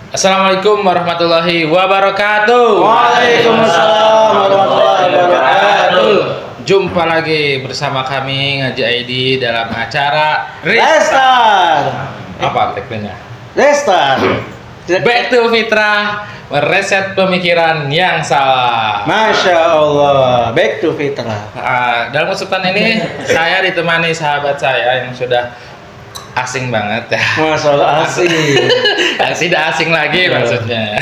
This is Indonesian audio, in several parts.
Assalamualaikum warahmatullahi wabarakatuh. Waalaikumsalam warahmatullahi wabarakatuh. Jumpa lagi bersama kami Ngaji ID dalam acara Restart. Apa tagline-nya? Restart. Back to Fitrah, mereset pemikiran yang salah. Masya Allah. Back to fitrah. Dalam kesempatan ini saya ditemani sahabat saya yang sudah asing banget ya. Masya Allah asik. Yang tidak asing lagi maksudnya.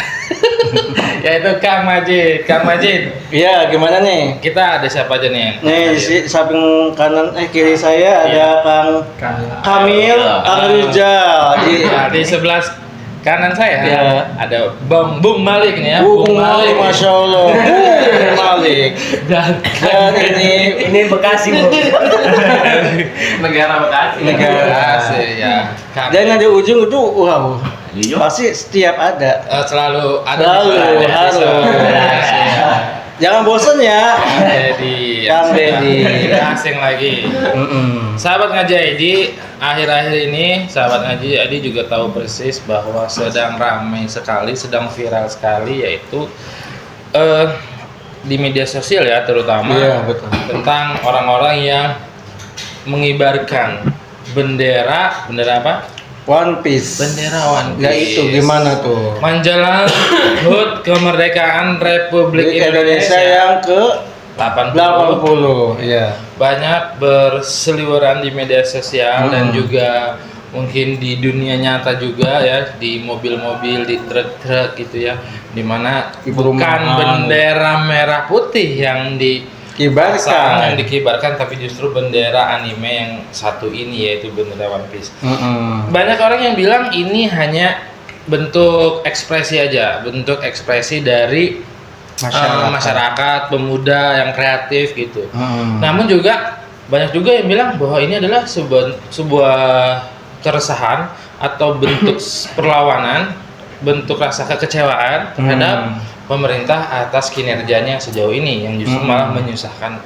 Yaitu Kang Majid. Kang Majid, Iya, gimana nih? kita ada siapa aja nih? Nih di samping kanan kiri saya ada Kang Kamil Rizal. Di sebelah kanan saya Iya. ada Bung Malik nih ya. Bung Malik, Masya Allah. Bung Malik. Dan ini Bekasi, Bu. negara Bekasi. Negara. Bekasi ya. Kang. Dan yang di ujung itu wow. Pasti setiap ada. Selalu ada Selalu, di sana, harus. ya. Jangan bosen ya. Dedi, Kang Dedi. tidak asing lagi. Sahabat Ngaji ID, akhir-akhir ini sahabat Ngaji ID juga tahu persis bahwa sedang ramai sekali, sedang viral sekali, yaitu di media sosial ya, terutama Iya, betul. tentang orang-orang yang mengibarkan bendera apa? One Piece. Bendera One Ya Piece. itu gimana tuh? Menjelang HUT kemerdekaan Republik Indonesia yang ke 80. 80. Iya. Banyak berseliweran di media sosial dan juga mungkin di dunia nyata juga ya, di mobil-mobil, di truk-truk gitu ya, dimana Di bukan perumahan. bendera merah putih yang Kibarkan. dikibarkan, tapi justru bendera anime yang satu ini, yaitu bendera One Piece. Mm-mm. Banyak orang yang bilang ini hanya bentuk ekspresi aja, bentuk ekspresi dari masyarakat pemuda yang kreatif gitu. Namun juga banyak juga yang bilang bahwa ini adalah sebuah keresahan atau bentuk perlawanan, bentuk rasa kekecewaan terhadap pemerintah atas kinerjanya sejauh ini yang justru malah menyusahkan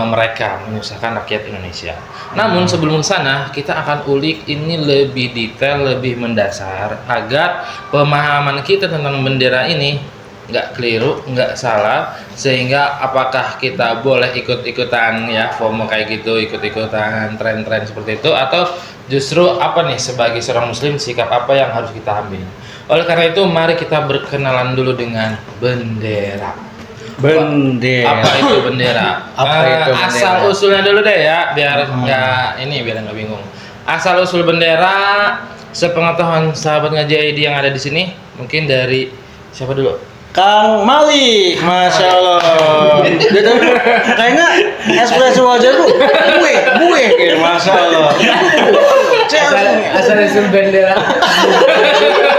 mereka, menyusahkan rakyat Indonesia. Namun sebelum sana kita akan ulik ini lebih detail, lebih mendasar agar pemahaman kita tentang bendera ini nggak keliru, nggak salah, sehingga apakah kita boleh ikut-ikutan ya FOMO kayak gitu, ikut-ikutan tren-tren seperti itu, atau justru apa nih sebagai seorang muslim sikap apa yang harus kita ambil. Oleh karena itu mari kita berkenalan dulu dengan bendera. Bendera. Apa itu bendera? Apa itu bendera? Asal usulnya dulu deh ya, biar biar nggak bingung. Asal usul bendera, sepengetahuan sahabat Ngaji ID yang ada di sini, mungkin dari siapa dulu? Kang Malik, Masya Allah. Kayaknya ekspresi wajah lu, gue, Masya Allah. Asal usul bendera.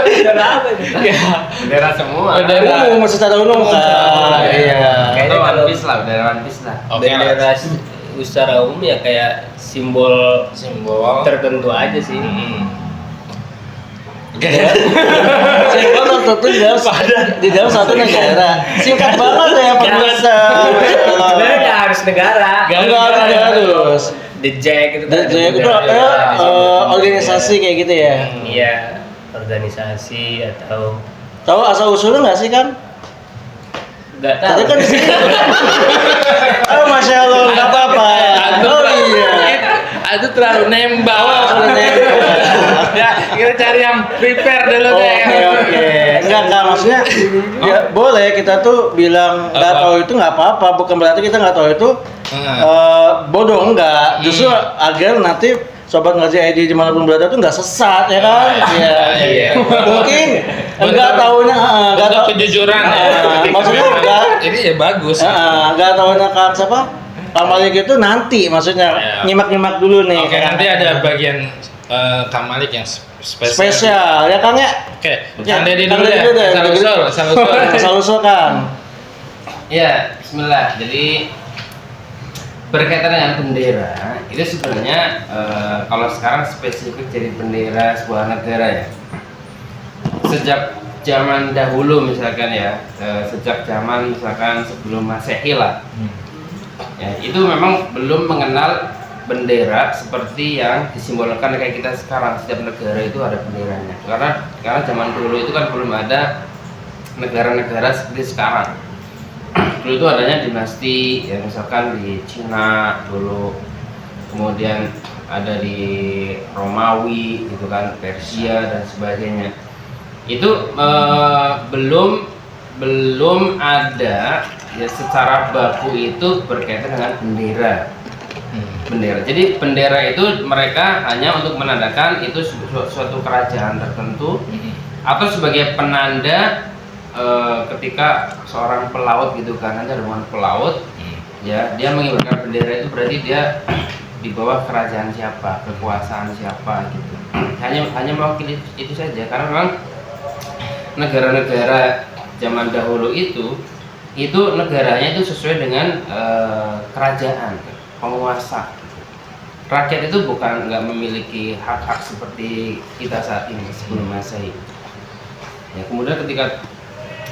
Bendera apa itu? Ya, Bendera semua. bendera. Umum, secara umum kan. Iya. Kayaknya One kalau Piece lah, bendera One Piece lah. Oke. bendera secara umum ya kayak simbol Simbol. tertentu aja sih. Simbol tertentu di dalam satu negara. Singkat banget ya pemirsa. Sebenarnya nggak harus negara. Enggak harus. The Jack itu kan. Jadi itu organisasi kayak gitu ya. Iya, organisasi atau Tahu asal usulnya nggak sih kan? nggak tahu. Tadi kan di sini. Oh Masya Allah, nggak apa-apa. Oh iya. Itu terlalu nembak. Ya, kita cari yang prepare dulu deh. Oke. Enggak maksudnya ya boleh kita tuh bilang nggak Apa? tahu itu nggak apa-apa, bukan berarti kita nggak tahu itu bodoh, enggak. Justru agar nanti sobat Ngaji ID dimanapun berada tuh nggak sesat ya kan? Iya. Mungkin enggak tahunya enggak Bentuk tahu kejujuran ya. maksudnya enggak Ini ya bagus. enggak tahunya Kang siapa? Kang Malik itu nanti maksudnya Iya. nyimak-nyimak dulu nih. Oke, nanti ada bagian Kang Malik yang spesial ya Kang ya? Oke, Ya, Kang Dedi Kang dulu Dedi ya. dulu deh. Asal usul, asal usul. Asal usul Kang. Ya, Bismillah. Jadi berkaitan dengan bendera, itu sebenarnya kalau sekarang spesifik jadi bendera sebuah negara ya. Sejak zaman dahulu misalkan ya, sejak zaman misalkan sebelum Masehi lah. Ya, itu memang belum mengenal bendera seperti yang disimbolkan kayak kita sekarang. Setiap negara itu ada benderanya. Karena zaman dulu itu kan belum ada negara-negara seperti sekarang. Dulu itu adanya dinasti, ya misalkan di Cina dulu, kemudian ada di Romawi, gitu kan, Persia dan sebagainya. Itu belum ada ya secara baku itu berkaitan dengan bendera. Jadi bendera itu mereka hanya untuk menandakan itu suatu kerajaan tertentu atau sebagai penanda ketika seorang pelaut gitu kan, ada rombongan pelaut ya, dia mengibarkan bendera itu berarti dia di bawah kerajaan siapa, kekuasaan siapa gitu. Hanya mewakili itu saja, karena memang negara-negara zaman dahulu itu negaranya itu sesuai dengan kerajaan, penguasa. Rakyat itu nggak memiliki hak-hak seperti kita saat ini sebelum Masehi. Ya, kemudian ketika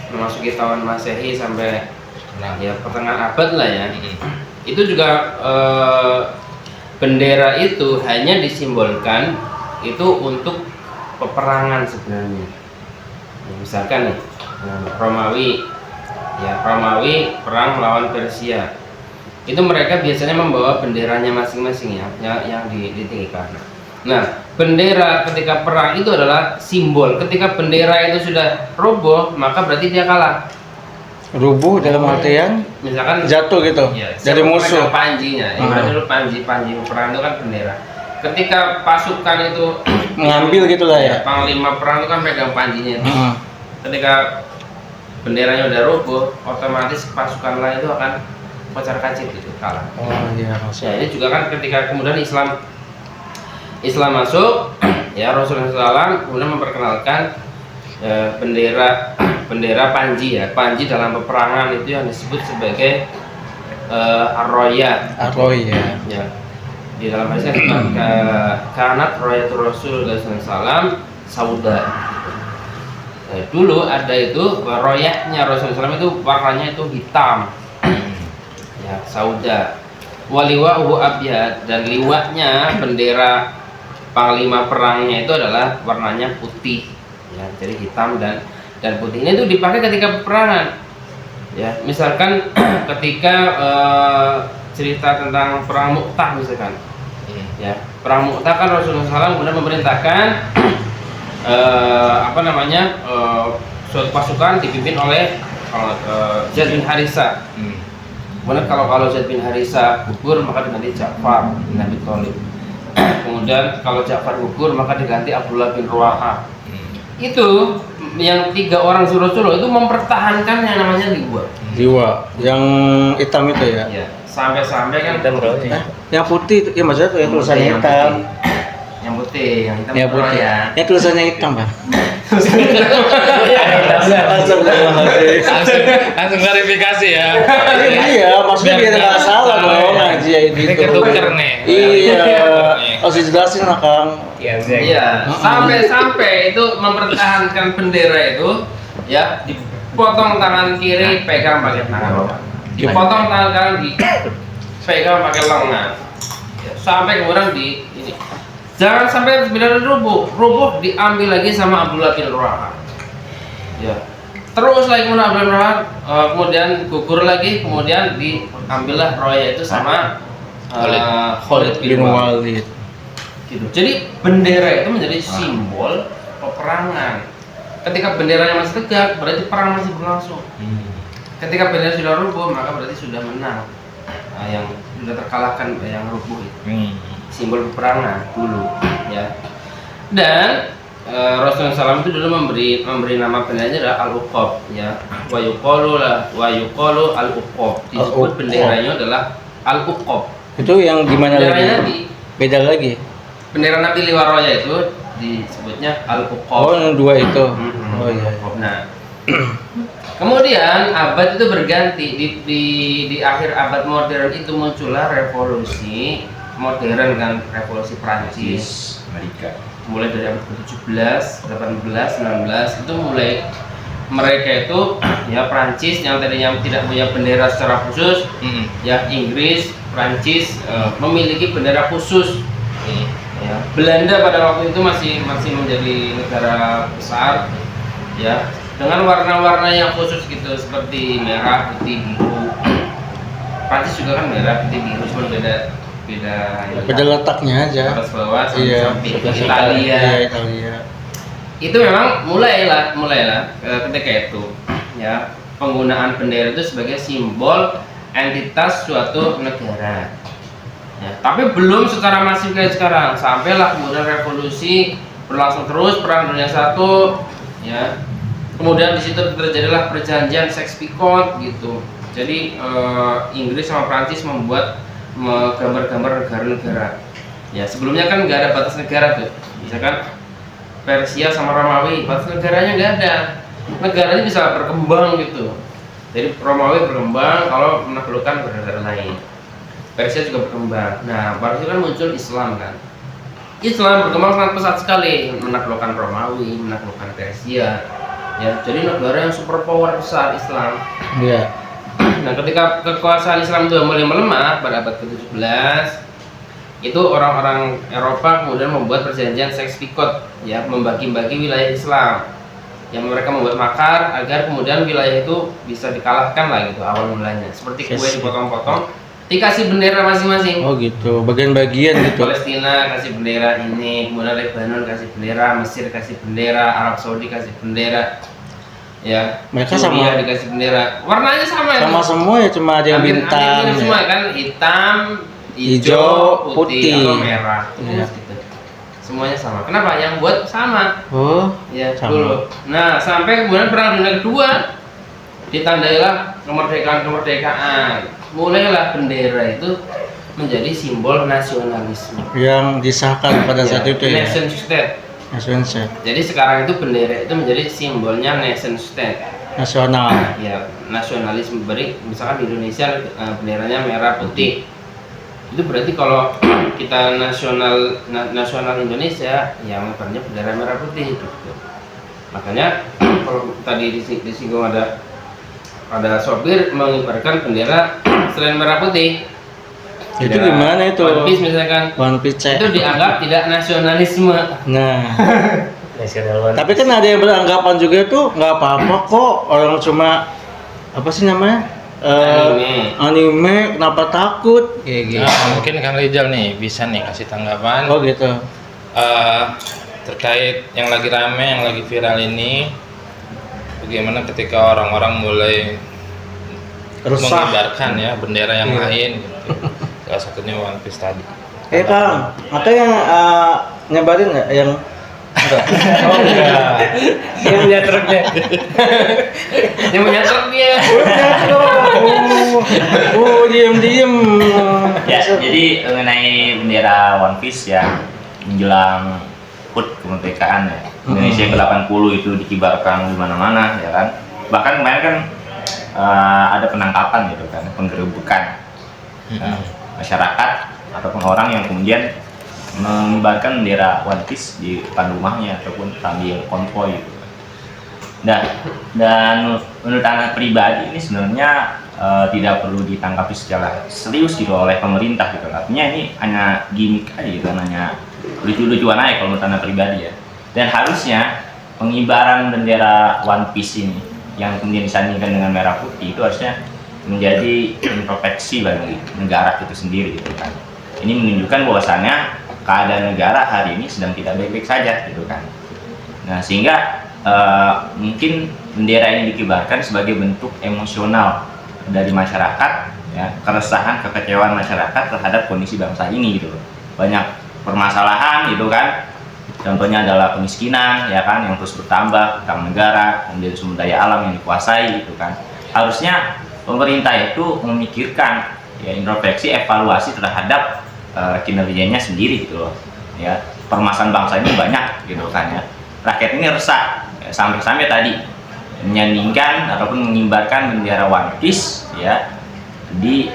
memasuki tahun Masehi sampai ya pertengahan abad lah ya, itu juga bendera itu hanya disimbolkan itu untuk peperangan sebenarnya. Ya, misalkan nih Romawi perang melawan Persia. Itu mereka biasanya membawa benderanya masing-masing ya, yang ditinggikan. Nah, bendera ketika perang itu adalah simbol. Ketika bendera itu sudah roboh, maka berarti dia kalah. Rubuh dalam artian Misalkan jatuh gitu ya, dari musuh. Panjinya, dulu panji perang itu kan bendera. Ketika pasukan itu Mengambil gitulah ya. Panglima perang itu kan pegang panjinya. Ketika benderanya udah roboh, otomatis pasukan lain itu akan kocar kacir gitu, kalah. Oh iya, Ya, ini juga kan ketika kemudian Islam masuk, ya Rasulullah SAW kemudian memperkenalkan bendera panji ya. Panji dalam peperangan itu yang disebut sebagai ar-roya. Ya. Di dalam hadisnya kanat royatul Rasul SAW sauda. Dulu ada itu royahnya Rasulullah SAW itu warnanya itu hitam. Ya, sauda. Waliwa'uhu abyad, dan liwaknya bendera panglima perangnya itu adalah warnanya putih. Ya, jadi hitam dan putih. Ini tuh dipakai ketika peperangan. Ya, misalkan ketika cerita tentang perang Mu'tah misalkan. Ya, perang Mu'tah kan Rasulullah SAW kemudian memerintahkan suatu pasukan dipimpin oleh Zaid bin Harithah. Kemudian kalau Zaid bin Harithah gugur maka diganti Ja'far bin Abi Thalib. Kemudian kalau Ja'far gugur maka diganti Abdullah bin Ruwaha. Itu yang 3 orang suruh-suruh itu mempertahankan yang namanya liwa yang hitam itu ya. Ya, sampai kan Hitam bro. Yang putih itu ya, maksudnya tuh yang tulisannya hitam. Yang putih, yang hitam Ya putih. ya. Yang tulisannya hitam, Pak. Langsung klarifikasi ya. Iya, maksudnya biar nggak salah dong ngaji itu. Ini ketuker nih. Iya, harus dijelasin lah Kang. Iya, sampai itu mempertahankan bendera itu ya, dipotong tangan kiri, pegang pakai tangan kanan. Dipotong tangan kanan, dipegang pakai lengan. Ya, sampai kemudian ini. Jangan sampai bendera rubuh diambil lagi sama Abdullah bin Ruwaha. Ya. Terus lagi kemudian Abdullah bin Ruwaha kemudian gugur lagi, kemudian diambillah roya itu sama Khalid bin Walid. Gitu. Jadi bendera itu menjadi simbol peperangan. Ketika benderanya masih tegak, berarti perang masih berlangsung. Ketika bendera sudah rubuh, maka berarti sudah menang. Yang sudah terkalahkan yang rubuh itu. Simbol peperangan dulu, ya. Dan Rasulullah SAW itu dulu memberi nama benderanya adalah al-uqab, ya. Wa yuqalu al-uqab. Disebut benderanya adalah al-uqab. Itu yang gimana benderanya lagi? Beda lagi. Bendera Nabi Liwaroya itu disebutnya al-uqab. Oh, yang 2 itu. Oh iya. Nah, kemudian abad itu berganti di akhir abad modern itu muncullah revolusi modern kan, revolusi Prancis, Amerika. mulai dari abad ke-17, 18, 19 itu mulai mereka itu ya Prancis yang tadinya tidak punya bendera secara khusus, ya Inggris, Prancis memiliki bendera khusus. Ya, Belanda pada waktu itu masih menjadi negara besar, ya dengan warna-warna yang khusus gitu seperti merah, putih, biru. Prancis juga kan merah, putih, biru, cuma beda letaknya aja. atas bawah, Iya. samping Italia. Iya, Italia. Itu memang mulailah ketika itu ya penggunaan bendera itu sebagai simbol entitas suatu negara ya, tapi belum secara masif kayak sekarang. Sampailah kemudian revolusi berlangsung terus, perang dunia 1 ya, kemudian di situ terjadilah perjanjian Sykes-Picot gitu. Jadi Inggris sama Prancis membuat gambar-gambar negara-negara ya. Sebelumnya kan nggak ada batas negara tuh, misalkan Persia sama Romawi, batas negaranya nggak ada. Negara ini bisa berkembang gitu. Jadi Romawi berkembang kalau menaklukkan negara lain. Persia juga berkembang. Nah, baru itu kan muncul Islam kan. Islam berkembang sangat pesat sekali, menaklukkan Romawi, menaklukkan Persia. Ya, jadi negara yang superpower besar Islam. Iya. Nah, ketika kekuasaan Islam itu mulai melemah pada abad ke-17, itu orang-orang Eropa kemudian membuat perjanjian Sykes-Picot ya, membagi-bagi wilayah Islam yang mereka membuat makar agar kemudian wilayah itu bisa dikalahkan lah gitu awal mulanya, seperti kue dipotong-potong dikasih bendera masing-masing. Oh gitu, bagian-bagian gitu. Palestina kasih bendera ini, kemudian Lebanon kasih bendera, Mesir kasih bendera, Arab Saudi kasih bendera ya, Mereka Suriah sama- dikasih bendera, warnanya sama ya, Sama semua ya, cuma ada yang Hampir- bintang. hampir Ya. semua kan, hitam, Hijau, putih, putih. atau merah. Iya. Gitu. Semuanya sama. Kenapa? Yang buat sama. Oh, Ya, sama. dulu. Nah, sampai kemudian perang dunia kedua ditandailah kemerdekaan. Mulailah bendera itu menjadi simbol nasionalisme. yang disahkan pada saat itu ya. Nation state. Nasional. Jadi sekarang itu bendera itu menjadi simbolnya nation state. Nasional. Ya, nasionalisme. Beri misalkan di Indonesia benderanya merah putih. Itu berarti kalau kita nasional Indonesia yang mengibarnya bendera merah putih gitu. Makanya kalau tadi disinggung ada sopir mengibarkan bendera selain merah putih. Itu Bendera gimana itu? One Piece misalkan. One Piece. Itu dianggap tidak nasionalisme. Nah, Nasional tapi kan ada yang beranggapan juga tuh nggak apa-apa kok, orang cuma apa sih namanya? Anime, kenapa takut? Kayak gitu. Nah, mungkin Kang Rizal nih bisa nih kasih tanggapan Oh gitu. terkait yang lagi rame, yang lagi viral ini. Bagaimana ketika orang-orang mulai Resah. mengibarkan ya bendera yang lain gitu. Salah satunya One Piece tadi. Kang, ada yang nyebarin nggak yang enggak? Oh enggak. yang punya truknya. Yang punya truk dia. Oh, diem. Ya, jadi mengenai bendera One Piece ya menjelang HUT kemerdekaan ya. Indonesia ke-80 itu dikibarkan di mana-mana ya kan. Bahkan kemarin kan ada penangkapan gitu kan, penggerebekan masyarakat ataupun orang yang kemudian mengibarkan bendera One Piece di depan rumahnya ataupun sambil konvoy gitu. Dan menurut anak pribadi ini sebenarnya tidak perlu ditanggapi secara serius gitu oleh pemerintah gitu. Artinya ini hanya gimmick aja gitu, hanya lucu-lucuan aja kalau menurut anak pribadi ya. Dan harusnya pengibaran bendera One Piece ini yang kemudian disandingkan dengan merah putih itu harusnya menjadi introspeksi bagi negara itu sendiri gitu kan. Ini menunjukkan bahwasannya keadaan negara hari ini sedang tidak baik-baik saja gitu kan. Nah, sehingga mungkin bendera ini dikibarkan sebagai bentuk emosional dari masyarakat ya, keresahan, kekecewaan masyarakat terhadap kondisi bangsa ini gitu loh. Banyak permasalahan gitu kan. Contohnya adalah kemiskinan ya kan yang terus bertambah, utang negara, kemudian sumber daya alam yang dikuasai gitu kan. Harusnya pemerintah itu memikirkan ya introspeksi, evaluasi terhadap kinerjanya sendiri gitu loh. Ya, permasalahan bangsa ini banyak gitu kan ya. Rakyat ini resah ya, sampai-sampai tadi menyandingkan ataupun mengibarkan bendera One Piece ya di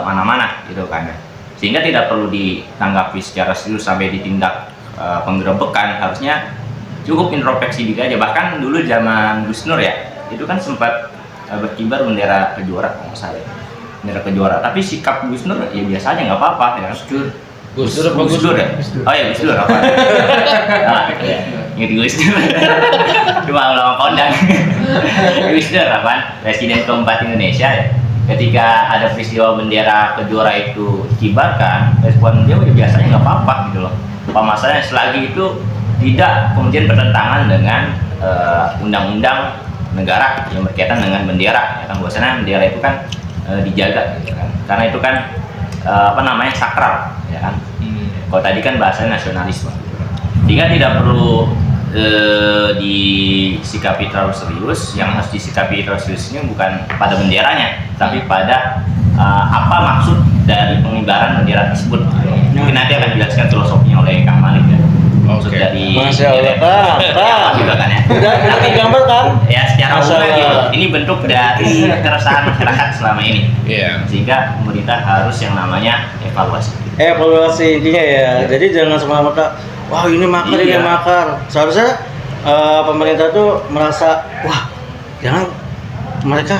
mana-mana gitu kan ya. Sehingga tidak perlu ditanggapi secara serius sampai ditindak penggerebekan. Harusnya cukup introspeksi diri aja. Bahkan dulu zaman Gus Nur ya, itu kan sempat berkibar bendera Kejora kalau nggak salah ya. Bendera Kejora, tapi sikap Gus Nur ya biasa aja, nggak apa-apa ya kan. Gus Dur ya? Oh ya Gus Dur apa? Nah, ya. Ingat Gus Dur. Cuma ulama kondang. Gus Dur apa? Presiden keempat Indonesia ya. Ketika ada peristiwa bendera Kejora itu dikibarkan, respon dia udah biasanya nggak apa-apa gitu loh. Apa masalahnya selagi itu tidak kemudian bertentangan dengan undang-undang negara yang berkaitan dengan bendera. Ya kan biasanya bendera itu kan dijaga, gitu kan? Karena itu kan sakral, ya kan. Kalau tadi kan bahasanya nasionalisme, sehingga tidak perlu disikapi terlalu serius. Yang harus disikapi terlalu serius ini bukan pada benderanya, tapi pada apa maksud dari pengibaran bendera tersebut. Mungkin nanti akan dijelaskan filosofinya oleh Kang Malik ya. Maksud dari Masya Allah, Kang. juga kan ya. Udah gambar kan? Ya secara umum gitu. Ini bentuk dari keresahan masyarakat selama ini. Iya. Sehingga pemerintah harus yang namanya evaluasi. Evaluasi intinya ya. Jadi jangan semata-mata wah ini makar, ini Iya. makar. Seharusnya pemerintah tuh merasa wah jangan mereka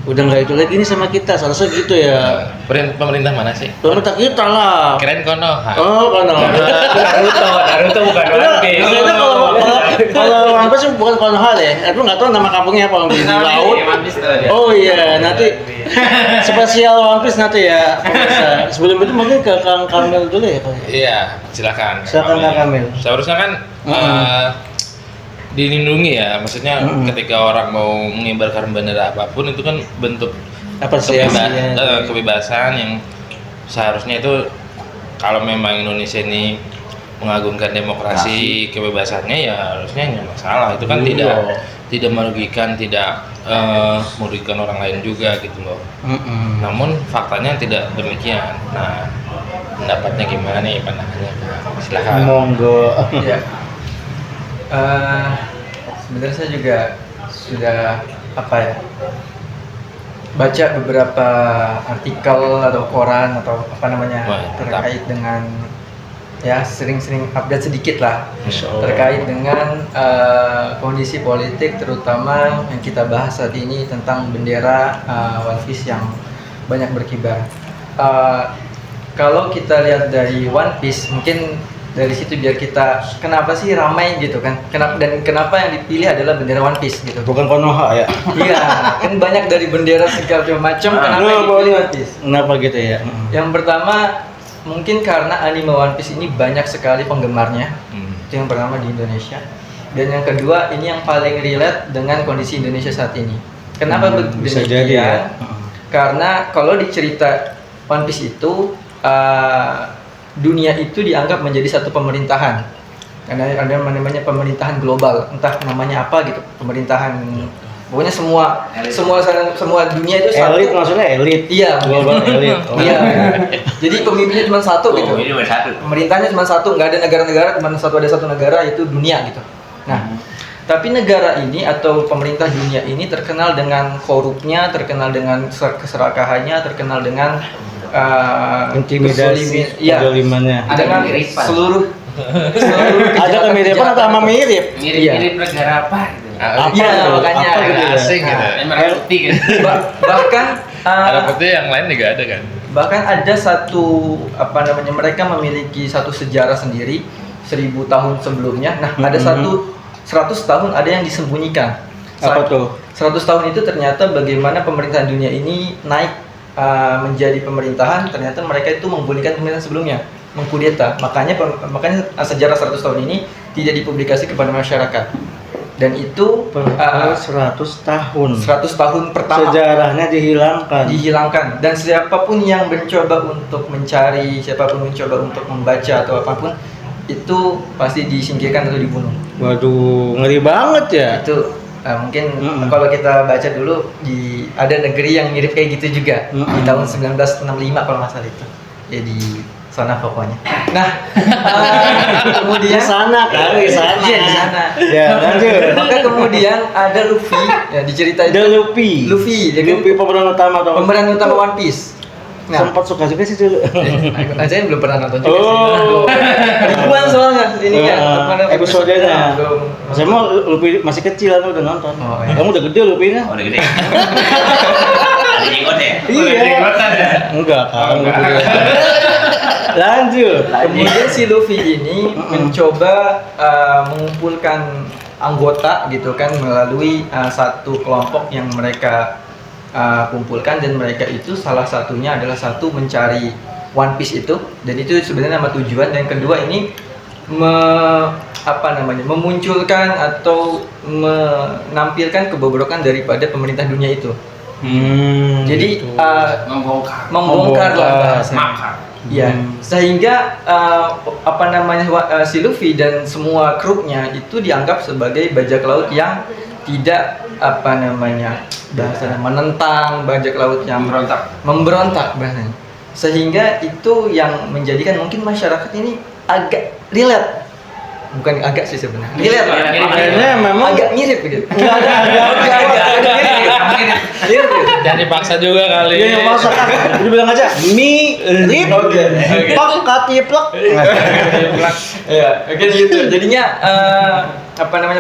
udah nggak itu lagi nih sama kita, seharusnya gitu ya. Pemerintah mana sih? Pemerintah kita lah. Keren Konoha. Oh, Konoha. Naruto bukan One Piece. Maksudnya kalau One Piece bukan Konoha deh. Aku nggak tahu nama kampungnya apa di laut. Oh iya, nanti spesial One Piece nanti ya. Pemirsa. Sebelum itu mungkin ke Kang Kamil dulu ya, Kang. Iya, silakan. Silakan Kang Kamil. Seharusnya kan dilindungi ya, maksudnya ketika orang mau mengibarkan bendera apapun itu kan bentuk kebebasan yang seharusnya itu kalau memang Indonesia ini mengagungkan demokrasi kebebasannya ya harusnya nggak masalah. Itu kan tidak merugikan, tidak merugikan orang lain juga gitu loh. Namun faktanya tidak demikian. Nah, pendapatnya gimana nih, pandangannya? Silakan. Monggo. Ya. Sebenarnya saya juga sudah baca beberapa artikel atau koran atau terkait dengan ya sering-sering update sedikit lah terkait dengan kondisi politik, terutama yang kita bahas saat ini tentang bendera One Piece yang banyak berkibar. Kalau kita lihat dari One Piece, mungkin dari situ biar kita kenapa sih ramai gitu kan, kenapa yang dipilih adalah bendera One Piece gitu. Bukan Konoha ya? Iya, kan banyak dari bendera segala macam, kenapa yang dipilih One Piece? Kenapa gitu ya? Yang pertama mungkin karena anime One Piece ini banyak sekali penggemarnya, itu yang pertama di Indonesia. Dan yang kedua, ini yang paling relate dengan kondisi Indonesia saat ini. Kenapa bisa demikian? jadi ya? Karena kalau di cerita One Piece itu dunia itu dianggap menjadi satu pemerintahan, karena ada namanya pemerintahan global, entah namanya apa gitu, pemerintahan pokoknya semua dunia itu satu. Elit maksudnya elit. Iya, Global elit. iya. Jadi pemimpinnya cuma satu gitu. Ini cuma satu. Pemerintahnya cuma satu, nggak ada negara-negara, cuma ada satu negara, itu dunia gitu. Nah, tapi negara ini atau pemerintah dunia ini terkenal dengan korupnya, terkenal dengan keserakahannya, terkenal dengan Intimidasi, kezalimannya. Ada dengan kemiripan. seluruh Ada kemiripan atau sama mirip? Mirip-mirip negara apa gitu. Iya, makanya apa gitu ya? Asing gitu. Merah putih kan. bahkan Ada putih yang lain juga ada kan? bahkan ada satu mereka memiliki satu sejarah sendiri 1000 tahun sebelumnya. Nah, ada 100 tahun ada yang disembunyikan. Apa tuh? 100 tahun itu ternyata bagaimana pemerintahan dunia ini naik menjadi pemerintahan, ternyata mereka itu menggulingkan pemerintahan sebelumnya, mengkudeta. Makanya sejarah 100 tahun ini tidak dipublikasi kepada masyarakat. Dan itu 100 tahun. 100 tahun pertama Sejarahnya dihilangkan. Dan siapapun yang mencoba untuk mencari, siapapun mencoba untuk membaca atau apapun, itu pasti disingkirkan atau dibunuh. Waduh, ngeri banget ya. Itu mungkin kalau kita baca dulu ada negeri yang mirip kayak gitu juga di tahun 1965 kalau nggak salah itu. Ya di sana pokoknya. Nah, kemudian Di sana kan, di sana. Iya, di sana. Ya, lanjut. Maka kemudian ada Luffy, ya diceritain The Luffy. Luffy, dia kan Luffy pemeran utama atau pemeran utama One Piece. Nah. sempat suka juga sih dulu. Saya belum pernah nonton juga sih. Oh, Ribuan soalnya ini kan episodenya. belum. Saya mau Luffy masih kecil aku udah nonton. Oh, iya. Kamu udah gede Luffy-nya? Oh, udah gede. Ada jenggot ya? Iya. Enggak kan. Lanjut. Kemudian si Luffy ini mencoba mengumpulkan anggota gitu kan melalui satu kelompok yang mereka kumpulkan, dan mereka itu salah satunya adalah satu mencari One Piece itu, dan itu sebenarnya nama tujuan. Dan kedua ini memunculkan atau menampilkan kebobrokan daripada pemerintah dunia itu. Jadi membongkar lah bahasanya. Ya, sehingga si Luffy dan semua krunya itu dianggap sebagai bajak laut yang tidak bahasanya menentang, bajak laut yang memberontak bahasanya. Sehingga itu yang menjadikan mungkin masyarakat ini agak relate. Bukan agak sih sebenarnya. Relate. Akhirnya memang agak mirip begitu. enggak ada. Jangan dipaksa juga kali. Dia yang masak. Dia bilang aja mirip. Pak katiplek. Ya, kayak gitu. Jadinya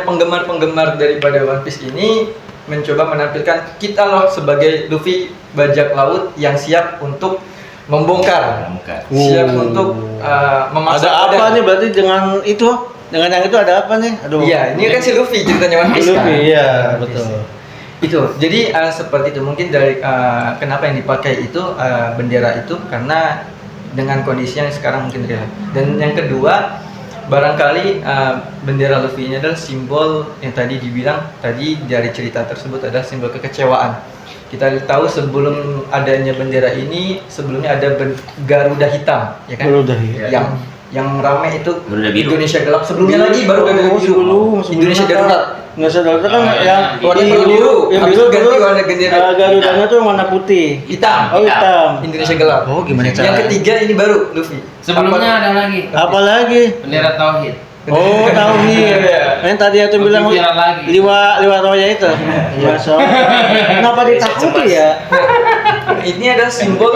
penggemar-penggemar daripada One Piece ini mencoba menampilkan kita loh sebagai Luffy bajak laut yang siap untuk membongkar. Siap untuk memasang. Ada apa nih berarti dengan itu? Dengan yang itu ada apa nih? Aduh. Iya, ini kan si Luffy ceritanya One Piece. Luffy, kan? iya, betul. Itu. Jadi seperti itu mungkin dari kenapa yang dipakai itu bendera itu karena dengan kondisi yang sekarang mungkin real. Dan yang kedua, barangkali bendera Luffy ini adalah simbol yang tadi dibilang tadi dari cerita tersebut adalah simbol kekecewaan. Kita tahu sebelum adanya bendera ini, sebelumnya ada Garuda hitam, ya kan? Garuda hitam. Yang ramai itu Garuda biru. Indonesia gelap. Sebelumnya lagi baru Garuda biru. Indonesia darurat. Indonesia darurat kan yang warna biru. yang Habis biru ganti dulu warna bendera Garudanya tuh warna putih. hitam. Oh, hitam. Indonesia gelap. Oh, gimana Yang caranya? ketiga ini baru Luffy. Sebelumnya ada lagi. Apa lagi? Bendera tauhid. Oh, tauhid. Yang tadi yang tuh Lebih bilang viral lagi. liwa roya itu. Masya Allah. Kenapa ditakuti ya? Ini adalah simbol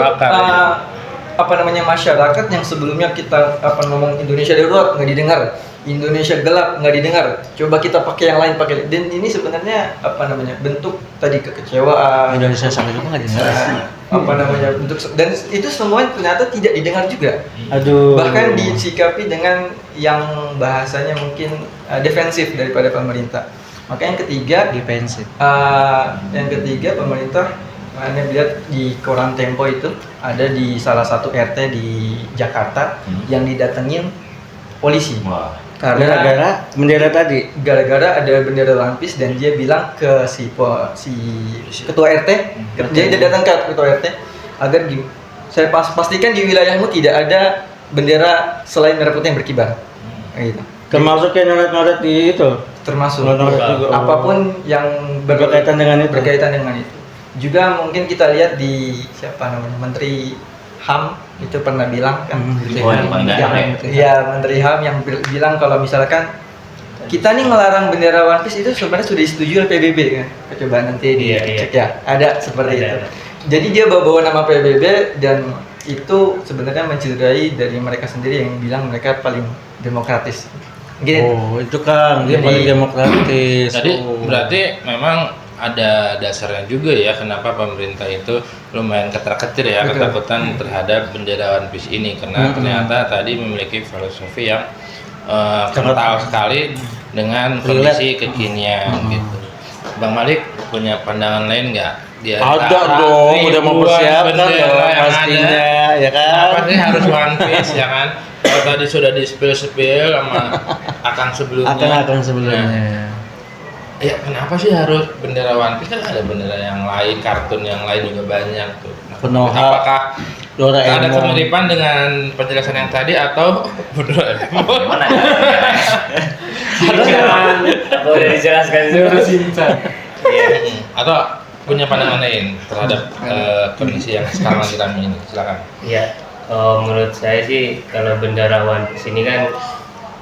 masyarakat yang sebelumnya kita ngomong Indonesia darurat nggak didengar, Indonesia gelap nggak didengar. Coba kita pakai yang lain pakai. Dan ini sebenarnya bentuk tadi kekecewaan. Indonesia sama juga nggak didengar. Bentuk dan itu semua ternyata tidak didengar juga. Aduh. Bahkan disikapi dengan yang bahasanya mungkin defensif daripada pemerintah. Maka yang ketiga defensif. Yang ketiga pemerintah, Anda lihat di koran Tempo itu ada di salah satu RT di Jakarta yang didatengin polisi. Wah. Karena Gara-gara bendera tadi. gara-gara ada bendera One Piece dan dia bilang ke si ketua RT, dia datang ke ketua RT agar saya pastikan di wilayahmu tidak ada bendera selain merah putih yang berkibar. Gitu. Termasuk yang noret-noret di itu. Termasuk Noret juga. apapun yang Berkaitan dengan itu. berkaitan dengan itu. Juga mungkin kita lihat di Menteri HAM itu pernah bilang kan, Oh, yang paling ganteng iya Menteri HAM yang bilang kalau misalkan kita nih melarang bendera One Piece itu sebenarnya sudah disetujui oleh PBB kan. Coba nanti dicek ya, ada seperti itu. Jadi dia bawa nama PBB dan itu sebenarnya mencederai dari mereka sendiri yang bilang mereka paling demokratis. Gini. Oh, itu Kang, dia paling demokratis. Tadi berarti memang ada dasarnya juga ya kenapa pemerintah itu lumayan ketar-ketir ya ketakutan terhadap bendera One Piece ini karena ternyata tadi memiliki filosofi yang kental sekali dengan kondisi kekinian gitu. Bang Malik punya pandangan lain nggak? Ada dong, udah mau persiapkan dong pastinya, ya kan? Kenapa sih harus One Piece ya kan? Kalau tadi sudah di spill sama Akang sebelumnya. Akang sebelumnya. Ya kenapa sih harus bendera One Piece, kan ada bendera yang lain, kartun yang lain juga banyak tuh. Konoha, apakah Doraemon. ada kemiripan dengan penjelasan yang tadi atau Doraemon? Mana ya? Apa udah dijelaskan dulu? Atau punya pandangan lain terhadap kondisi yang sekarang lagi rame ini? Silakan. Iya, menurut saya sih kalau bendera One Piece ini kan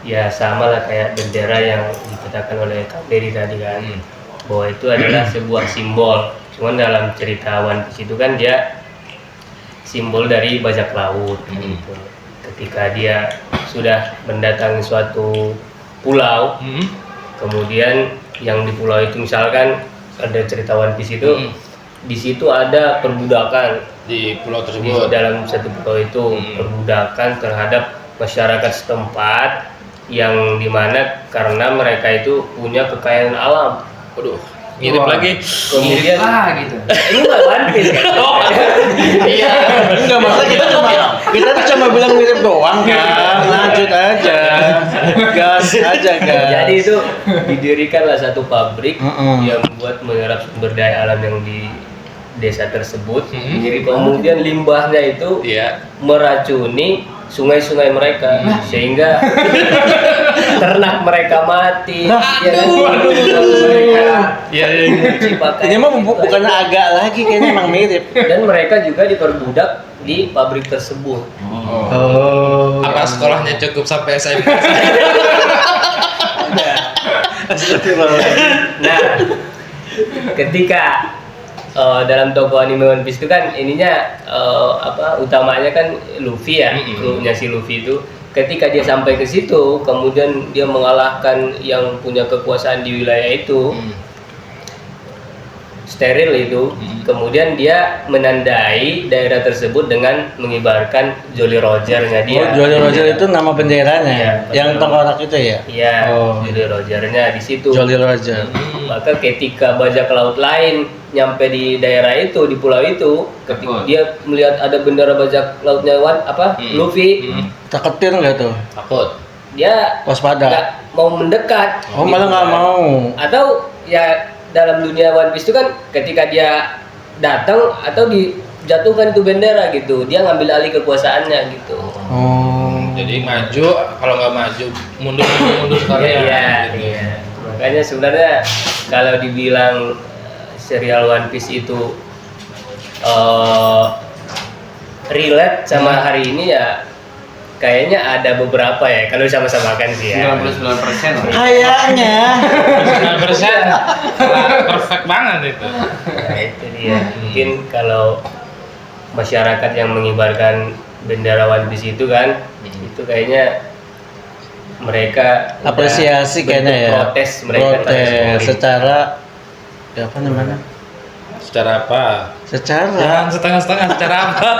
ya sama lah kayak bendera yang dikatakan oleh Kak Ferry tadi kan, bahwa itu adalah sebuah simbol. Cuman dalam cerita One Piece itu kan dia simbol dari bajak laut gitu. Ketika dia sudah mendatangi suatu pulau, kemudian yang di pulau itu misalkan ada cerita One Piece itu, di situ ada perbudakan Di pulau di tersebut. dalam satu pulau itu, perbudakan terhadap masyarakat setempat yang dimana karena mereka itu punya kekayaan alam. Waduh, mirip Wah. lagi. Kemudian gitu. ini nggak One Piece kan? Iya. Enggak, masalah kita tuh cuma bilang mirip doang kan. Lanjut aja. Gas aja, gas. Jadi itu didirikanlah satu pabrik Mm-mm. yang buat menyerap sumber daya alam yang di desa tersebut. Kemudian limbahnya itu Iya. meracuni sungai-sungai mereka sehingga ternak mereka mati. Ya kan? Mereka Iya. cipakai. Ini mah bukan agak lagi, kayaknya emang mirip. Dan mereka juga diperbudak di pabrik tersebut. Oh. Apa sekolahnya cukup sampai SMP? Nah, ketika dalam toko anime One Piece itu kan ininya utamanya kan Luffy ya, krunya si Luffy itu. Ketika dia sampai ke situ, kemudian dia mengalahkan yang punya kekuasaan di wilayah itu, steril itu, kemudian dia menandai daerah tersebut dengan mengibarkan Jolly Roger-nya dia. Oh, Jolly Roger itu nama benderanya Iya, yang betul. tengkorak itu ya? Iya, Oh. Jolly Roger-nya di situ. Jolly Roger. Maka ketika bajak laut lain nyampe di daerah itu, di pulau itu, ketika dia melihat ada bendera bajak lautnya Luffy, Taketir nggak tuh? Takut. dia Waspada. nggak mau mendekat. Oh, malah nggak mau. Atau ya dalam dunia One Piece itu kan ketika dia datang atau dijatuhkan itu bendera gitu, dia ngambil alih kekuasaannya gitu. Oh. Jadi maju, kalau nggak maju mundur sekalian. Iya, gitu. iya. Makanya sebenarnya kalau dibilang serial One Piece itu relate sama hari ini ya kayaknya ada beberapa ya kalau sama-samakan sih ya. 99% lah. Kayaknya. 9% perfect banget itu. Nah, itu dia. Mungkin kalau masyarakat yang mengibarkan bendera One Piece itu kan, itu kayaknya mereka udah Apresiasi bentuk kayaknya ya. protes mereka terhadap Protes pemerintah. secara ya apa namanya? Secara apa? Secara Jangan setengah-setengah. Secara apa?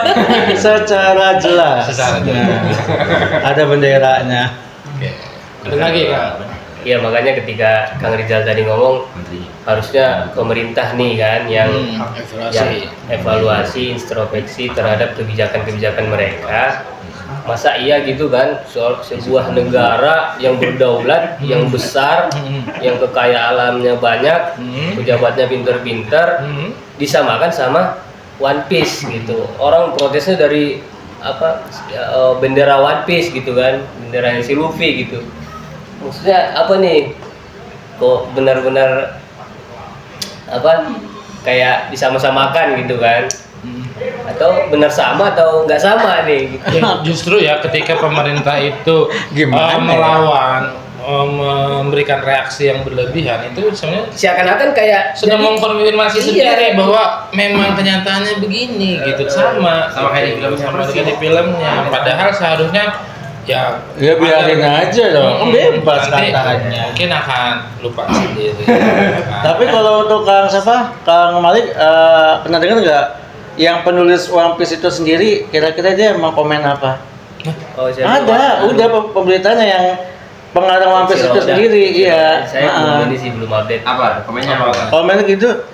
secara jelas. Secara jelas. Nah, ada benderanya. Oke. Ada lagi Kak? Ya makanya ketika Kang Rizal tadi ngomong harusnya pemerintah nih kan yang evaluasi, introspeksi terhadap kebijakan-kebijakan mereka. Masa iya gitu kan soal sebuah negara yang berdaulat, yang besar, yang kekayaan alamnya banyak, pejabatnya pinter-pinter, disamakan sama One Piece gitu. Orang protesnya dari bendera One Piece gitu kan, bendera si Luffy gitu. Maksudnya apa nih? Kok benar-benar kayak disama-samakan gitu kan? Atau benar sama atau nggak sama nih gitu. Ya, justru ya ketika pemerintah itu Gimana ya? melawan, memberikan reaksi yang berlebihan itu sebenarnya Seakan-akan kayak sudah mengkonfirmasi Iya. sendiri bahwa memang kenyataannya begini gitu, sama kayak di filmnya sama persis. kayak di filmnya. Padahal seharusnya ya biarin aja dong, bebas nanti katanya. mungkin akan lupa sendiri. Tapi kalau untuk Kang Malik pernah dengar nggak yang penulis One Piece itu sendiri kira-kira dia mau komen apa? Oh, saya Ada, udah pemberitanya yang pengarang One Piece itu sendiri, iya. Saya belum ini sih belum update. Apa? Komennya apa? Komen gitu,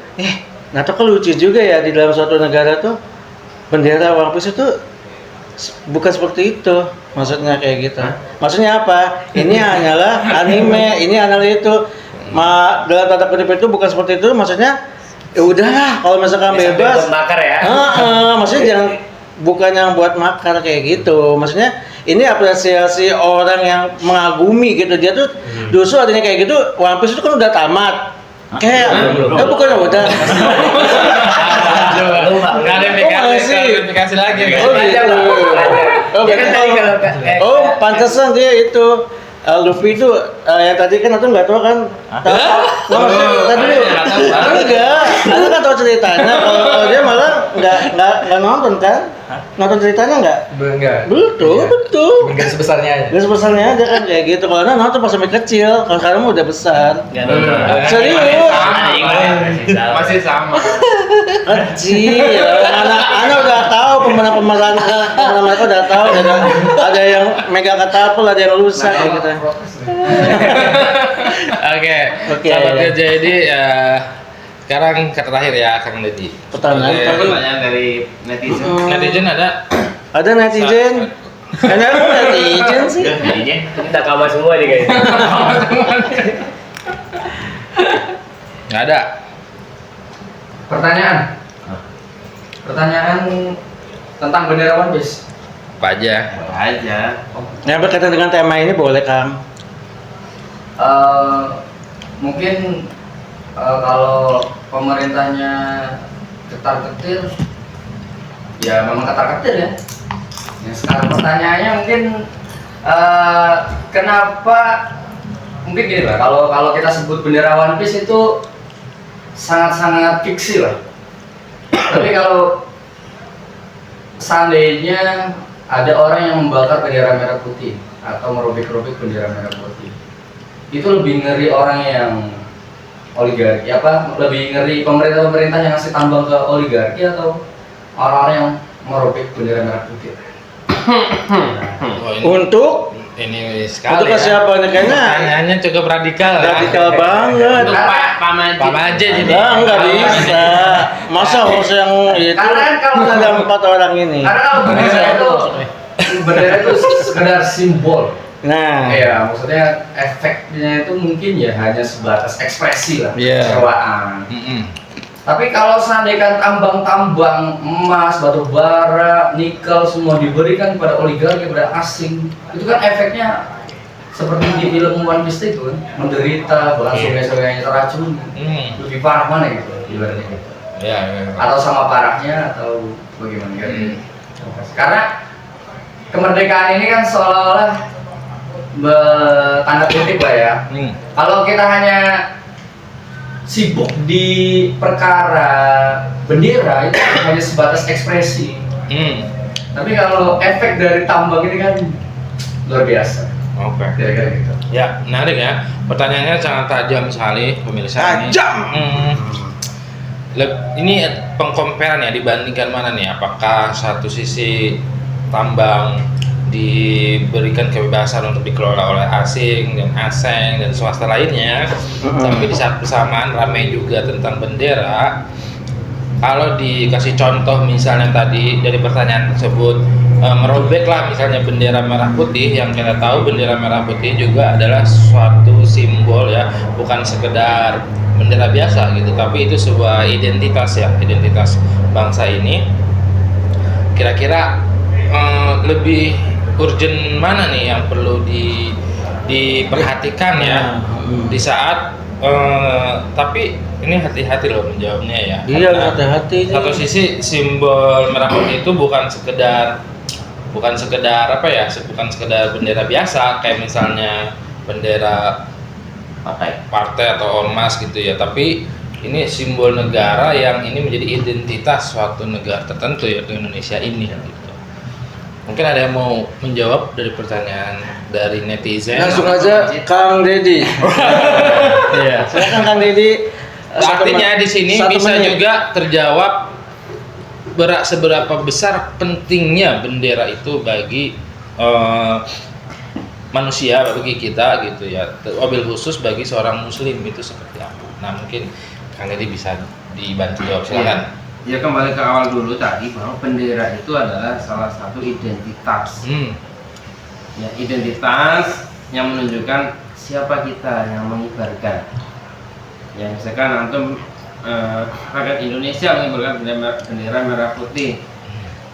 ternyata kok lucu juga ya di dalam suatu negara tuh bendera One Piece itu bukan seperti itu, maksudnya kayak gitu. Maksudnya apa? Ini hanyalah anime, ini hanyalah itu. Dalam tanda kutip itu bukan seperti itu, maksudnya ya udahlah kalau misalkan bebas. Makar ya. Maksudnya jangan bukan yang buat makar kayak gitu. Maksudnya ini apresiasi orang yang mengagumi gitu. Dia tuh justru artinya kayak gitu. One Piece itu kan udah tamat. Kayak bukan udah. Klarifikasi lagi kan? Oh gitu. Oh, Ya kan tadi kalau pantesan dia itu Luffy itu yang tadi kan aku nggak tahu kan. Tadi enggak. Aku nggak tahu ceritanya. Kalau dia malah nggak nonton kan. Nonton ceritanya nggak? Enggak. Betul, Iya. betul. Cuma garis besarnya aja. Garis besarnya aja kan kayak gitu. Kalau nonton pas sampai kecil, kalau sekarang mah udah besar. Nggak nonton. Serius? Masih sama. Kecil. Anak udah tahu pemeran mereka udah tahu. Ada yang megang katapul, ada yang rusak kayak gitu. Oke. Sahabat kerja ini sekarang terakhir ya Kang Deddy. Pertanyaan dari netizen. Netizen ada? Ada netizen. Kenapa netizen sih? Jadinya Kita kabar semua nih guys. Nggak ada. Pertanyaan tentang bendera One Piece. Apa aja? Aja. Yang berkaitan dengan tema ini boleh Kang. Mungkin kalau pemerintahnya ketar-ketir, ya memang ketar-ketir ya. Yang sekarang pertanyaannya mungkin kenapa? Mungkin gini lah, kalau kita sebut bendera One Piece itu sangat-sangat fiksi lah. Tapi kalau seandainya ada orang yang membakar bendera merah putih atau merobek-robek bendera merah putih, itu lebih ngeri orang yang oligarki lebih ngeri pemerintah yang ngasih tambang ke oligarki atau orang-orang yang merobek bendera merah putih? Untuk sekali ke siapa nih kayaknya? Pertanyaannya cukup radikal. Radikal banget. Untuk Pak Maje jadi. Nggak bisa. Masa harus yang itu? Karena kalau ada 4 orang ini. Karena kalau bendera itu sekedar simbol. Nah, Ya, maksudnya efeknya itu mungkin ya hanya sebatas ekspresi lah, Iya. kecewaan. Mm-mm. Tapi kalau seandainya tambang-tambang emas, batu bara, nikel semua diberikan kepada oligarki, kepada asing, itu kan efeknya seperti di film One Piece itu kan, menderita, bahkan sungai-sungainya teracun. Lebih parah mana gitu, ibaratnya gitu. Ya. Atau sama parahnya atau bagaimana kan? Karena kemerdekaan ini kan seolah-olah tanda kutip lah ya. Kalau kita hanya sibuk di perkara bendera itu hanya sebatas ekspresi. Tapi kalau efek dari tambang ini kan luar biasa. Oke. Kira-kira gitu. Ya, menarik ya. Pertanyaannya sangat tajam sekali pemirsa ini. Tajam. Ini pengkomperan ya, dibandingkan mana nih? Apakah satu sisi tambang diberikan kebebasan untuk dikelola oleh asing dan asing dan swasta lainnya, tapi di saat bersamaan ramai juga tentang bendera. Kalau dikasih contoh misalnya tadi dari pertanyaan tersebut, merobeklah misalnya bendera merah putih, yang kita tahu bendera merah putih juga adalah suatu simbol ya, bukan sekedar bendera biasa gitu, tapi itu sebuah identitas ya, identitas bangsa ini. Kira-kira lebih urgent mana nih yang perlu diperhatikan ya di saat tapi ini hati-hati loh menjawabnya ya. Iya, hati-hati. Satu sisi simbol merah putih itu bukan sekedar apa ya, bukan sekedar bendera biasa kayak misalnya bendera partai atau ormas gitu ya, tapi ini simbol negara yang ini menjadi identitas suatu negara tertentu yaitu Indonesia ini gitu. Mungkin ada yang mau menjawab dari pertanyaan dari netizen? Langsung aja Kang Deddy. Iya. Silakan Kang Deddy. Artinya di sini bisa juga terjawab seberapa besar pentingnya bendera itu bagi manusia, bagi kita gitu ya. Wabil khusus bagi seorang muslim itu seperti apa? Nah, mungkin Kang Deddy bisa dibantu jawab, silakan. Ya kembali ke awal dulu tadi bahwa bendera itu adalah salah satu identitas. Ya, identitas yang menunjukkan siapa kita yang mengibarkan. Ya, misalkan antum rakyat Indonesia mengibarkan bendera merah putih,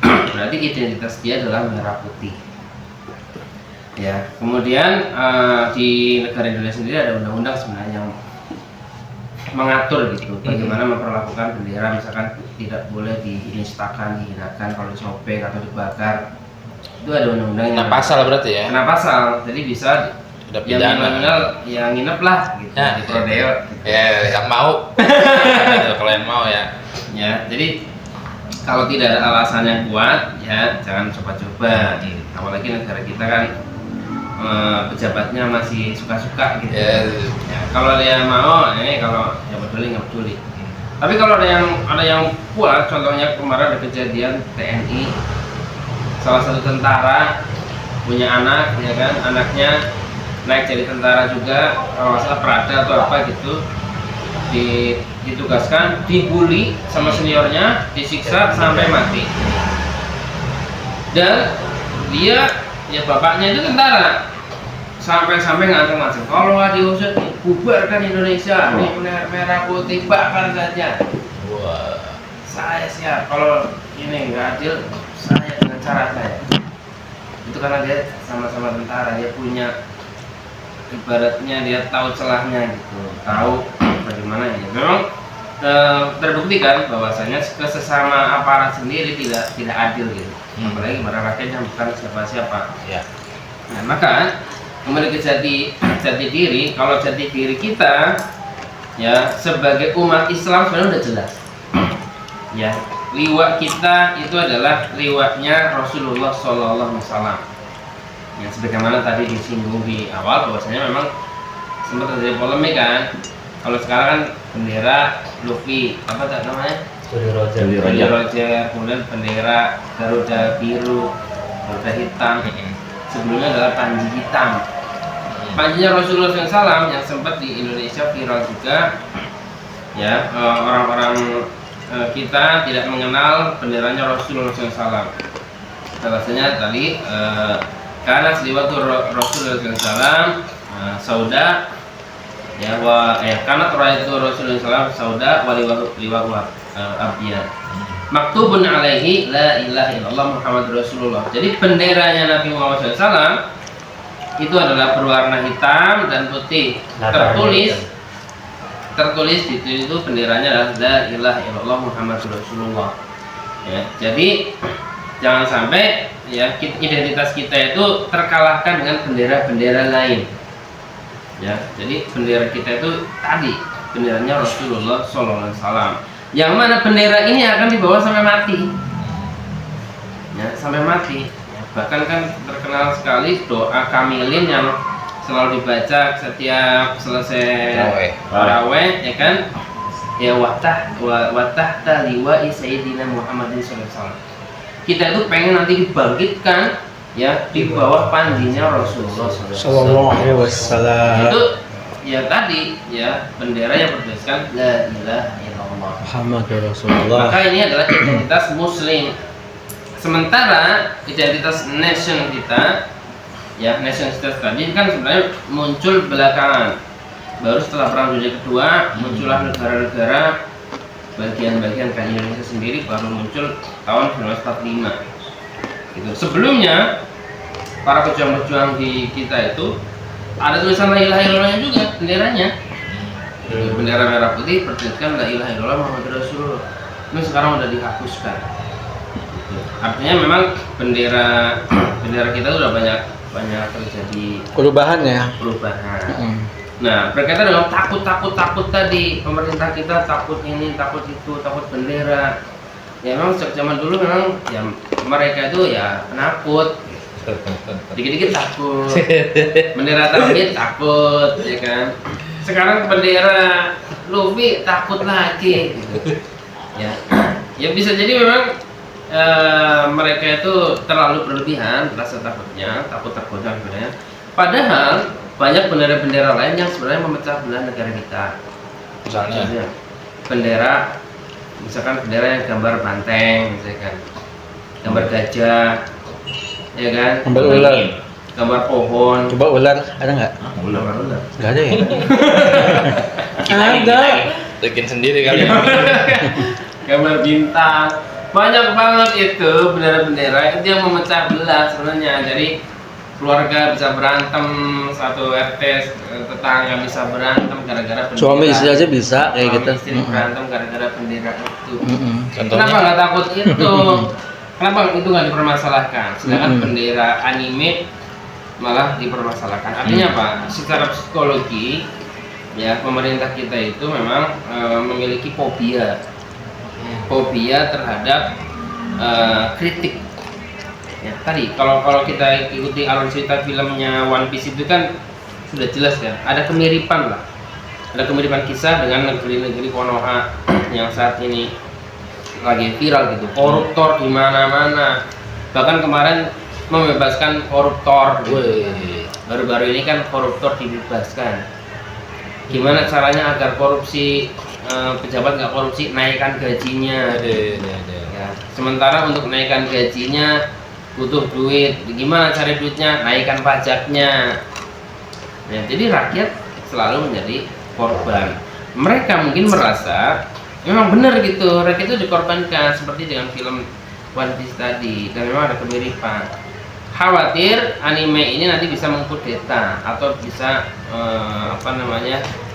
berarti identitas dia adalah merah putih. Ya, kemudian di negara Indonesia sendiri ada undang-undang sebenarnya yang mengatur gitu bagaimana memperlakukan bendera, misalkan tidak boleh dinistakan, dihinakan kalau dicopek atau dibakar. Itu ada undang-undang. Kena pasal berarti ya? Kena pasal, jadi bisa Sudah yang pidana. minimal yang nginep lah gitu Ya, di prodeo. Ya, yang mau. Gitu, kalau yang mau ya. Ya, jadi kalau tidak ada alasan yang kuat, ya jangan coba-coba. Apalagi negara kita kan pejabatnya masih suka-suka gitu. Ya, kalau dia mau, kalau ya peduli nggak peduli. Tapi kalau ada yang kuat, contohnya kemarin ada kejadian TNI, salah satu tentara punya anak, ya kan, anaknya naik jadi tentara juga, kalau nggak salah Prada atau apa gitu, ditugaskan, dibully sama seniornya, disiksa sampai mati. Dan dia, ya bapaknya itu tentara, sampai ngancam-ngancam, kalau nggak diusut, bubarkan Indonesia, ini merah putih, bakar saja. Wah, saya siap. Kalau ini nggak adil, saya dengan cara saya. Itu karena dia sama-sama tentara, dia punya, ibaratnya dia tahu celahnya gitu, tahu bagaimana ini. Memang terbukti kan bahwasanya sesama aparat sendiri tidak adil gitu, apalagi pada rakyatnya bukan siapa-siapa. Ya. Nah, maka kembali ke jati diri. Kalau jati diri kita, ya sebagai umat Islam sebenarnya udah jelas. Ya, liwat kita itu adalah liwatnya Rasulullah SAW. Ya, sebagaimana tadi disinggung di awal bahwasanya memang sempat terjadi polemik kan. Kalau sekarang kan bendera Luffy, apa tak namanya? Jolly Roger, kemudian bendera Garuda biru, Garuda hitam. Sebelumnya adalah Panji hitam. Panjinya Rasulullah SAW yang sempat di Indonesia viral juga. Ya, orang-orang kita tidak mengenal benderanya Rasulullah SAW. Bahasanya tadi karena seliwatu Rasulullah SAW sauda, ya karena itu Rasulullah SAW sauda waliwahu abiyad maktubun alaihi la ilaha illallah Muhammad Rasulullah. Jadi benderanya Nabi Muhammad SAW itu adalah berwarna hitam dan putih, tertulis di itu benderanya adalah la ilaha illallah Muhammad Rasulullah. Ya, jadi jangan sampai ya identitas kita itu terkalahkan dengan bendera-bendera lain. Ya, jadi bendera kita itu tadi benderanya Rasulullah SAW. Yang mana bendera ini akan dibawa sampai mati. Ya, sampai mati. Ya, bahkan kan terkenal sekali doa kamilin yang selalu dibaca setiap selesai tarawih, ya kan? Ya watah taliwa Sayyidina Muhammadin SAW. Kita itu pengen nanti dibangkitkan ya di bawah panjinya Rasulullah SAW. Itu ya tadi ya bendera yang bertuliskan la ilaha illallah Muhammad Rasulullah. Maka ini adalah identitas Muslim. Sementara identitas nation kita, ya nation state tadi kan sebenarnya muncul belakangan. Baru setelah Perang Dunia Kedua muncullah negara-negara bagian-bagian kayak Indonesia sendiri baru muncul tahun 1945. Gitu. Sebelumnya para pejuang-pejuang di kita itu ada tulisan la ilaha illallahnya juga benderanya. Bendera merah putih bertuliskan la ilaha illallah Muhammad Rasulullah. Ini sekarang udah dihapuskan. Gitu. Artinya memang bendera kita udah banyak terjadi perubahan. Nah, berkaitan dengan takut tadi, pemerintah kita takut ini, takut itu, takut bendera. Ya memang sejak zaman dulu memang ya mereka itu ya penakut. Dikit-dikit takut. Bendera tauhid takut, ya kan. Sekarang bendera Luffy takut lagi gitu. Ya. Ya bisa jadi memang mereka itu terlalu berlebihan rasa takutnya, takut tergoda sebenarnya. Padahal banyak bendera-bendera lain yang sebenarnya memecah belah negara kita. Misalnya bendera yang gambar banteng, misalkan gambar gajah, ya kan? Gambar ular, gambar pohon. Coba ular, ada nggak? Ular. Nggak ada ya? Ada. Bikin sendiri kali. Gambar bintang. Banyak banget itu bendera-bendera itu yang memecah belah sebenarnya. Jadi keluarga bisa berantem, satu RT tetangga bisa berantem gara-gara bendera. Suami istri aja bisa kayak gitu. Istri berantem gara-gara bendera itu. Contohnya? Kenapa nggak takut itu? Kenapa itu nggak dipermasalahkan? Sedangkan bendera anime malah dipermasalahkan. Artinya apa? Secara psikologi, ya pemerintah kita itu memang memiliki fobia terhadap kritik. Ya, tadi kalau kita ikuti alur cerita filmnya One Piece itu kan sudah jelas kan, ada kemiripan lah, ada kemiripan kisah dengan negeri-negeri Konoha yang saat ini lagi viral gitu, koruptor di mana-mana, bahkan kemarin membebaskan koruptor. Baru-baru ini kan koruptor dibebaskan. Gimana caranya agar korupsi pejabat nggak korupsi, naikkan gajinya. Ya, sementara untuk naikkan gajinya butuh duit, gimana cari duitnya? Naikkan pajaknya. Ya, jadi rakyat selalu menjadi korban. Mereka mungkin merasa memang benar gitu, rakyat itu dikorbankan seperti dengan film One Piece tadi, dan memang ada kemiripan. Khawatir anime ini nanti bisa mengkudeta atau bisa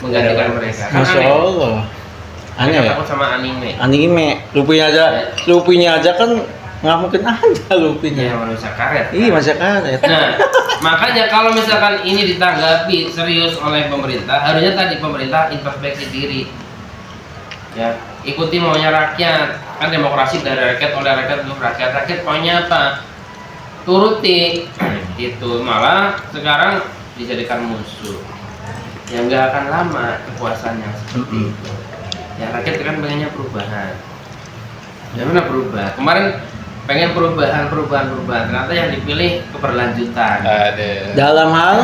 menggantikan mereka. Masya Allah. Aneh Mereka ya? takut sama anime. Anime, Luffy-nya aja kan nggak mungkin ada Luffy-nya. Ya, manusia karet. Iya, masih karet. Nah, makanya kalau misalkan ini ditanggapi serius oleh pemerintah, harusnya tadi pemerintah introspeksi diri. Ya, ikuti maunya rakyat. Kan demokrasi dari rakyat, oleh rakyat untuk rakyat. Rakyat maunya apa? Turuti. Itu malah sekarang dijadikan musuh. Ya nggak akan lama kekuasaannya seperti itu. Ya rakyat kan pengennya perubahan. Ya mana berubah? Kemarin pengen perubahan. Ternyata yang dipilih keberlanjutan. Dalam hal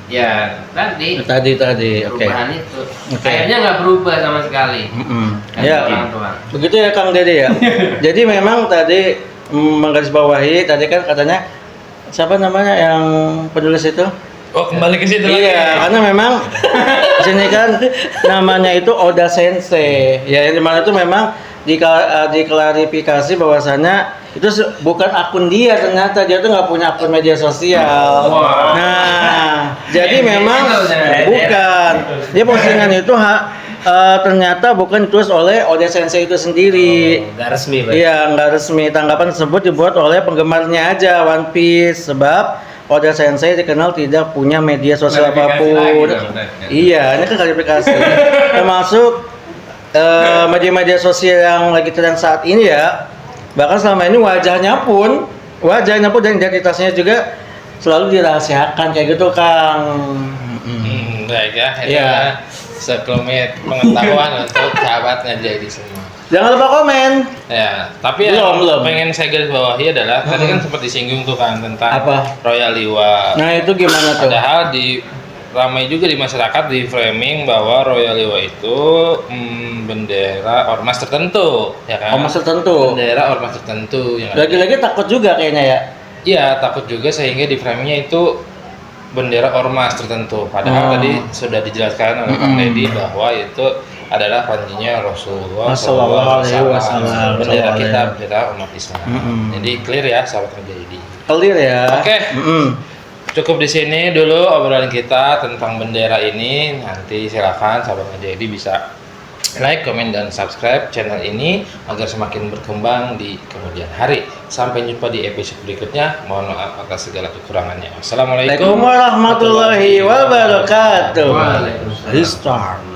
Ya tadi tadi, oke. perubahan itu. Oke. Akhirnya nggak berubah sama sekali. Kan Ya, orang tua. begitu ya Kang Dede ya. Jadi memang tadi menggarisbawahi tadi kan katanya siapa namanya yang penulis itu? Oh, kembali ke situ lagi. Iya, karena memang di sini kan namanya itu Oda Sensei. Ya, yang dimana itu memang diklarifikasi bahwasanya itu bukan akun dia, ternyata dia tuh nggak punya akun media sosial. Wah. Nah, jadi memang bukan. Dia postingan itu ternyata bukan ditulis oleh Oda Sensei itu sendiri. Nggak resmi, Pak. Iya, nggak resmi. Tanggapan tersebut dibuat oleh penggemarnya aja One Piece, sebab Oda Sensei dikenal tidak punya media sosial Klarifikasi apapun. lagi dong, Iya, ini kan klarifikasi. Termasuk media-media sosial yang lagi tren saat ini ya. Bahkan selama ini wajahnya pun dan identitasnya juga selalu dirahasiakan kayak gitu, Kang. Baik ya. Iya. Sekelumit pengetahuan untuk sahabat Ngajedi semua. Jangan lupa komen. Ya, tapi Belum. yang pengen saya garis bawahi adalah tadi kan sempat disinggung tuh kan tentang Apa? Royal Liwa. Nah, itu gimana tuh? Padahal ramai juga di masyarakat di framing bahwa Royal Liwa itu bendera ormas tertentu, ya kan? Ormas tertentu. Bendera ormas tertentu yang ada. Lagi-lagi takut juga kayaknya ya. Iya, takut juga sehingga di framingnya itu bendera ormas tertentu. Padahal tadi sudah dijelaskan oleh Kang Deddy bahwa itu adalah panjinya Rasulullah Sallallahu alaihi wasallam. Bendera kita, bendera umat Islam. Jadi clear ya sahabat Ngajedi. Clear ya. Oke. Cukup di sini dulu obrolan kita tentang bendera ini. Nanti silakan sahabat Ngajedi bisa like, komen, dan subscribe channel ini agar semakin berkembang di kemudian hari. Sampai jumpa di episode berikutnya. Mohon maaf atas segala kekurangannya. Wassalamualaikum Waalaikumsalam warahmatullahi wabarakatuh. Waalaikumsalam. Restart.